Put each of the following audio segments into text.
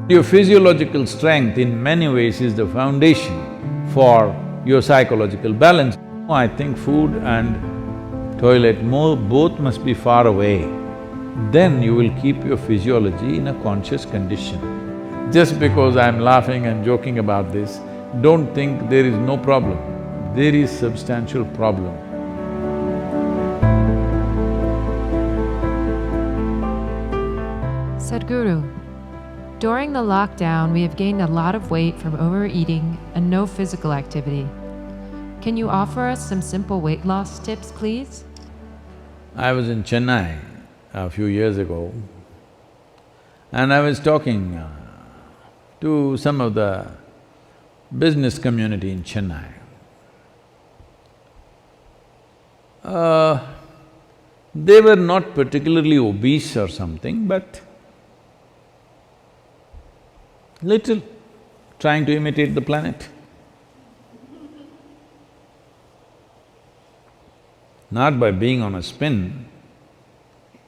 Your physiological strength in many ways is the foundation for your psychological balance. I think food and toilet both must be far away. Then you will keep your physiology in a conscious condition. Just because I'm laughing and joking about this, don't think there is no problem. There is substantial problem. Sadhguru, during the lockdown, we have gained a lot of weight from overeating and no physical activity. Can you offer us some simple weight loss tips, please? I was in Chennai a few years ago and I was talking to some of the business community in Chennai. They were not particularly obese or something, but little trying to imitate the planet. Not by being on a spin,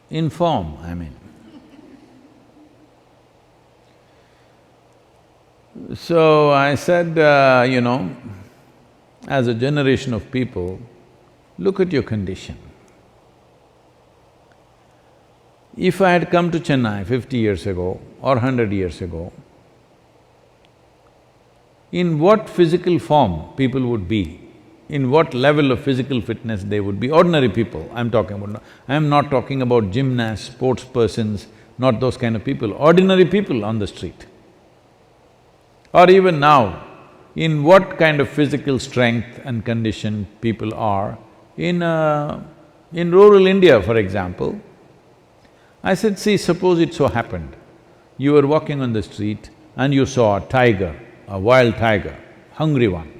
in form, I mean. So I said, as a generation of people, look at your condition. If I had come to Chennai 50 years ago or 100 years ago, in what physical form people would be, in what level of physical fitness they would be, ordinary people I'm talking about. I'm not talking about gymnasts, sports persons, not those kind of people, ordinary people on the street. Or even now, in what kind of physical strength and condition people are in rural India, for example. I said, see, suppose it so happened, you were walking on the street and you saw a tiger, a wild tiger, hungry one.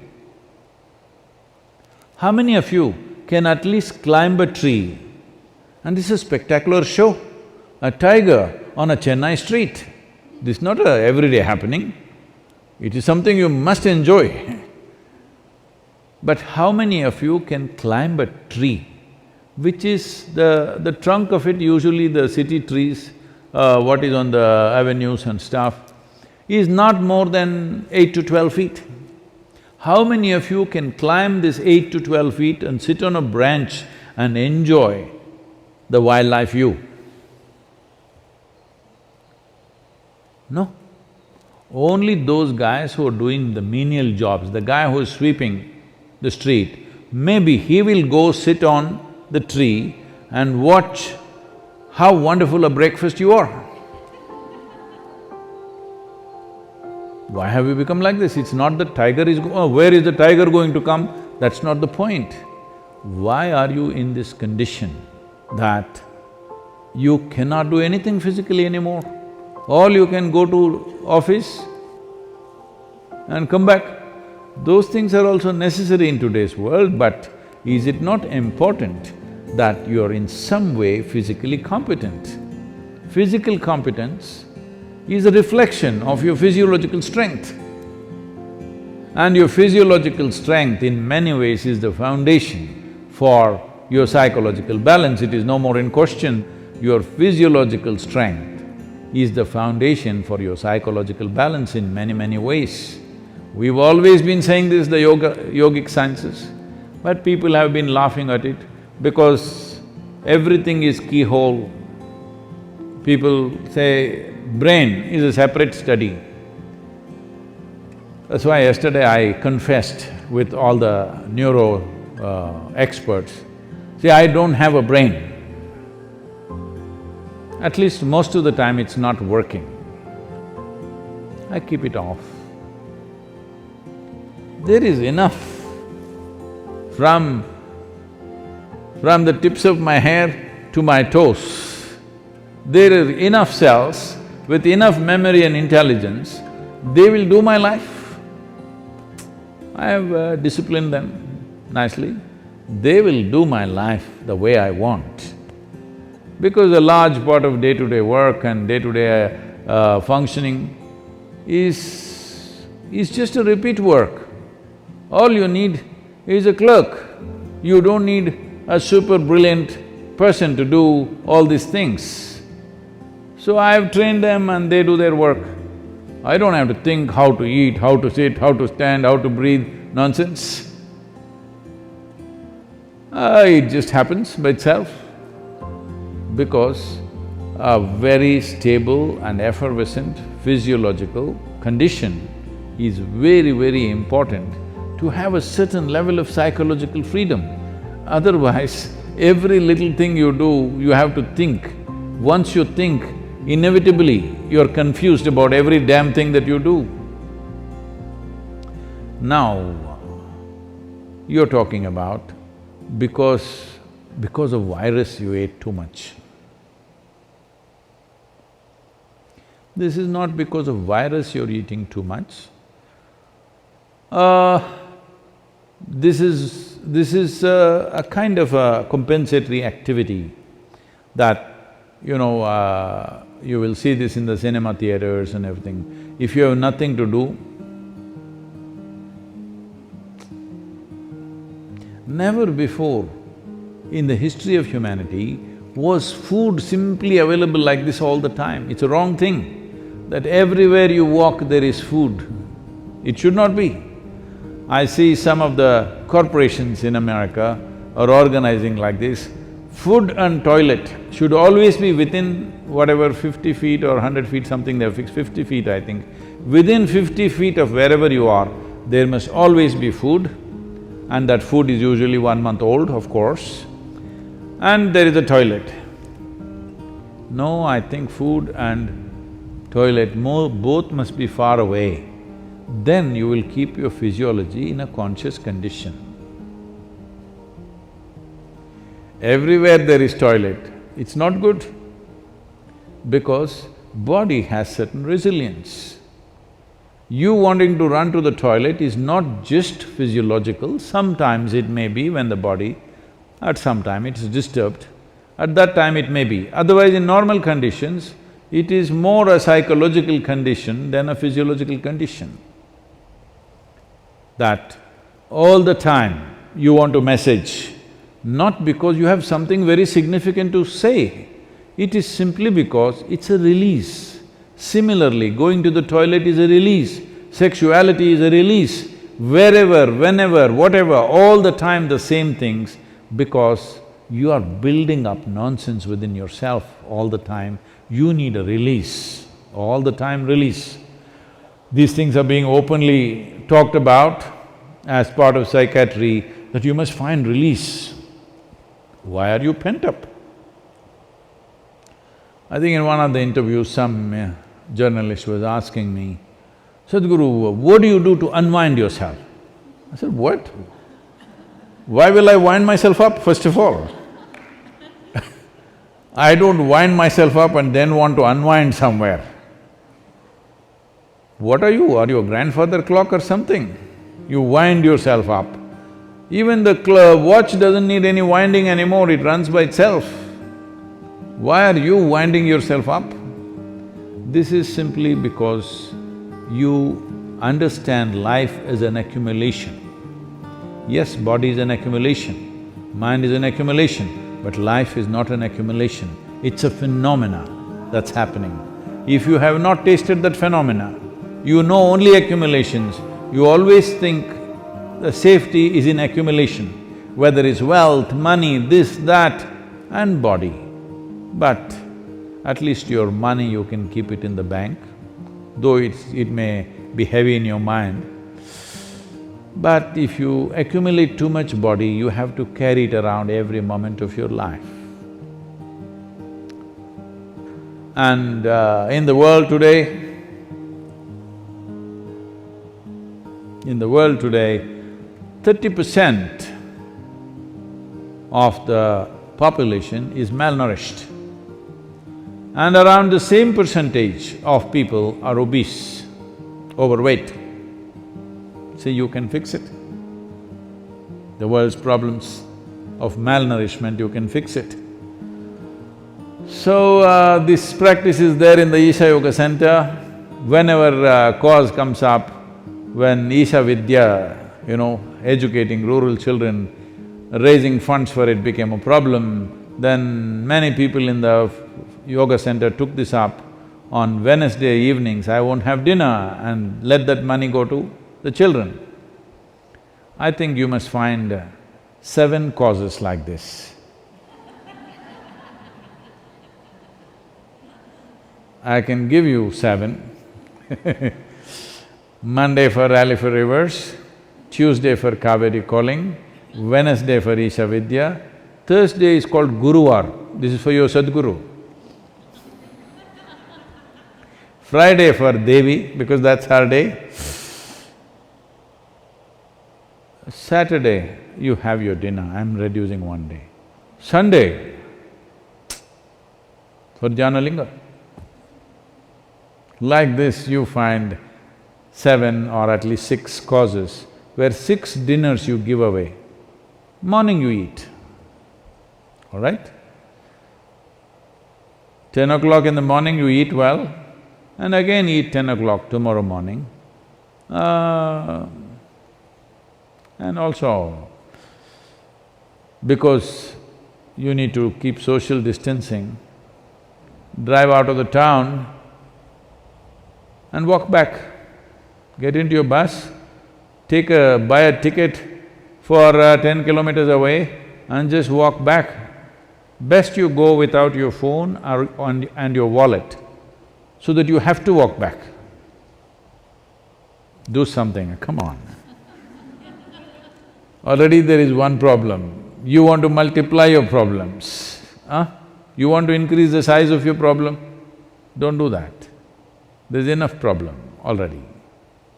How many of you can at least climb a tree? And this is a spectacular show, a tiger on a Chennai street. This is not a everyday happening, it is something you must enjoy. But how many of you can climb a tree, which is the trunk of it, usually the city trees, what is on the avenues and stuff, is not more than 8 to 12 feet. How many of you can climb this 8 to 12 feet and sit on a branch and enjoy the wildlife view? No. Only those guys who are doing the menial jobs, the guy who is sweeping the street, maybe he will go sit on the tree and watch how wonderful a breakfast you are. Why have we become like this? It's not that tiger is where is the tiger going to come? That's not the point. Why are you in this condition that you cannot do anything physically anymore? All you can go to office and come back. Those things are also necessary in today's world, but is it not important that you're in some way physically competent? Physical competence is a reflection of your physiological strength. And your physiological strength in many ways is the foundation for your psychological balance. It is no more in question. Your physiological strength is the foundation for your psychological balance in many ways. We've always been saying this, the yogic sciences, but people have been laughing at it because everything is keyhole. People say brain is a separate study. That's why yesterday I confessed with all the neuro experts, see, I don't have a brain. At least most of the time it's not working. I keep it off. There is enough from the tips of my hair to my toes. There are enough cells with enough memory and intelligence, they will do my life. I have disciplined them nicely. They will do my life the way I want. Because a large part of day-to-day work and day-to-day functioning is just a repeat work. All you need is a clerk. You don't need a super brilliant person to do all these things. So I have trained them and they do their work. I don't have to think how to eat, how to sit, how to stand, how to breathe, nonsense. It just happens by itself because a very stable and effervescent physiological condition is very, very important to have a certain level of psychological freedom. Otherwise, every little thing you do, you have to think. Once you think, inevitably you're confused about every damn thing that you do. Now, you're talking about because of virus you ate too much. This is not because of virus you're eating too much. This is a kind of a compensatory activity that, you will see this in the cinema theaters and everything. If you have nothing to do, never before in the history of humanity was food simply available like this all the time. It's a wrong thing, that everywhere you walk there is food. It should not be. I see some of the corporations in America are organizing like this. Food and toilet should always be within whatever 50 feet or 100 feet, something they've fixed, 50 feet I think. Within 50 feet of wherever you are, there must always be food, and that food is usually 1 month old, of course, and there is a toilet. No, I think food and toilet both must be far away. Then you will keep your physiology in a conscious condition. Everywhere there is toilet, it's not good because body has certain resilience. You wanting to run to the toilet is not just physiological, sometimes it may be when the body, at some time it is disturbed, at that time it may be. Otherwise, in normal conditions, it is more a psychological condition than a physiological condition. That all the time you want to message, not because you have something very significant to say, it is simply because it's a release. Similarly, going to the toilet is a release, sexuality is a release, wherever, whenever, whatever, all the time the same things, because you are building up nonsense within yourself all the time, you need a release, all the time release. These things are being openly talked about as part of psychiatry, that you must find release. Why are you pent up? I think in one of the interviews, some journalist was asking me, Sadhguru, what do you do to unwind yourself? I said, what? Why will I wind myself up, first of all? I don't wind myself up and then want to unwind somewhere. What are you? Are you a grandfather clock or something? You wind yourself up. Even the watch doesn't need any winding anymore, it runs by itself. Why are you winding yourself up? This is simply because you understand life as an accumulation. Yes, body is an accumulation, mind is an accumulation, but life is not an accumulation, it's a phenomena that's happening. If you have not tasted that phenomena, you know only accumulations, you always think the safety is in accumulation, whether it's wealth, money, this, that, and body. But at least your money you can keep it in the bank, though it may be heavy in your mind. But if you accumulate too much body, you have to carry it around every moment of your life. And in the world today, 30% of the population is malnourished, and around the same percentage of people are obese, overweight. See, you can fix it. The world's problems of malnourishment, you can fix it. So, this practice is there in the Isha Yoga Center. Whenever cause comes up, when Isha Vidya, educating rural children, raising funds for it became a problem, then many people in the yoga center took this up. on Wednesday evenings I won't have dinner and let that money go to the children. I think you must find 7 causes like this. I can give you 7. Monday for Rally for Rivers, Tuesday for Kaveri calling, Wednesday for Isha Vidya, Thursday is called Guruvar, this is for your Sadhguru. Friday for Devi, because that's her day. Saturday, you have your dinner, I'm reducing 1 day. Sunday, for Jnanalinga. Like this, you find 7 or at least 6 causes where 6 dinners you give away. Morning you eat, all right? 10 o'clock in the morning you eat well and again eat 10 o'clock tomorrow morning. And also, because you need to keep social distancing, drive out of the town and walk back. Get into your bus, buy a ticket for 10 kilometers away and just walk back. Best you go without your phone and your wallet, so that you have to walk back. Do something, come on. Already there is one problem, you want to multiply your problems, huh? You want to increase the size of your problem? Don't do that. There's enough problem already.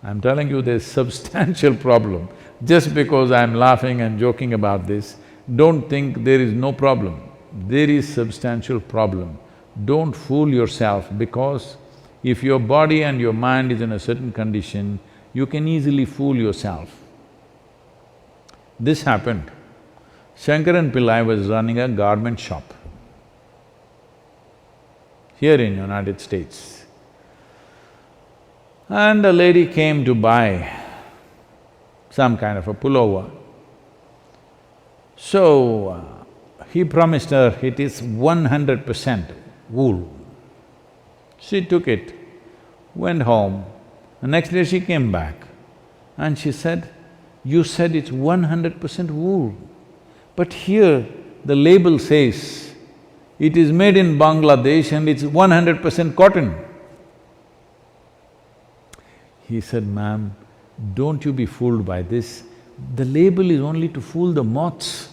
I'm telling you there's substantial problem. Just because I'm laughing and joking about this, don't think there is no problem. There is substantial problem. Don't fool yourself, because if your body and your mind is in a certain condition, you can easily fool yourself. This happened. Shankaran Pillai was running a garment shop here in United States. And a lady came to buy some kind of a pullover. So, he promised her it is 100% wool. She took it, went home. The next day she came back and she said, "You said it's 100% wool, but here the label says it is made in Bangladesh and it's 100% cotton." He said, "Ma'am, don't you be fooled by this. The label is only to fool the moths."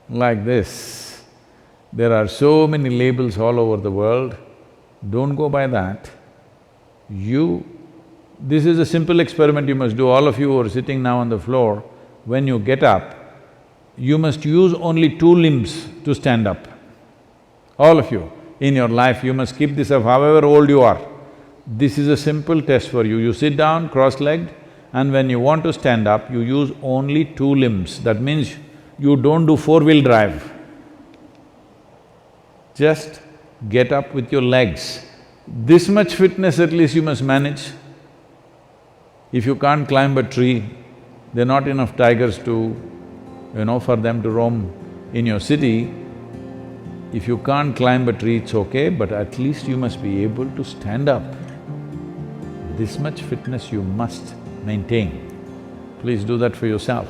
Like this, there are so many labels all over the world, don't go by that. This is a simple experiment you must do, all of you who are sitting now on the floor, when you get up, you must use only 2 limbs to stand up. All of you, in your life, you must keep this up however old you are. This is a simple test for you. You sit down cross-legged and when you want to stand up, you use only 2 limbs. That means you don't do 4-wheel drive. Just get up with your legs. This much fitness at least you must manage. If you can't climb a tree, there are not enough tigers to, for them to roam in your city. If you can't climb a tree, it's okay, but at least you must be able to stand up. This much fitness you must maintain. Please do that for yourself.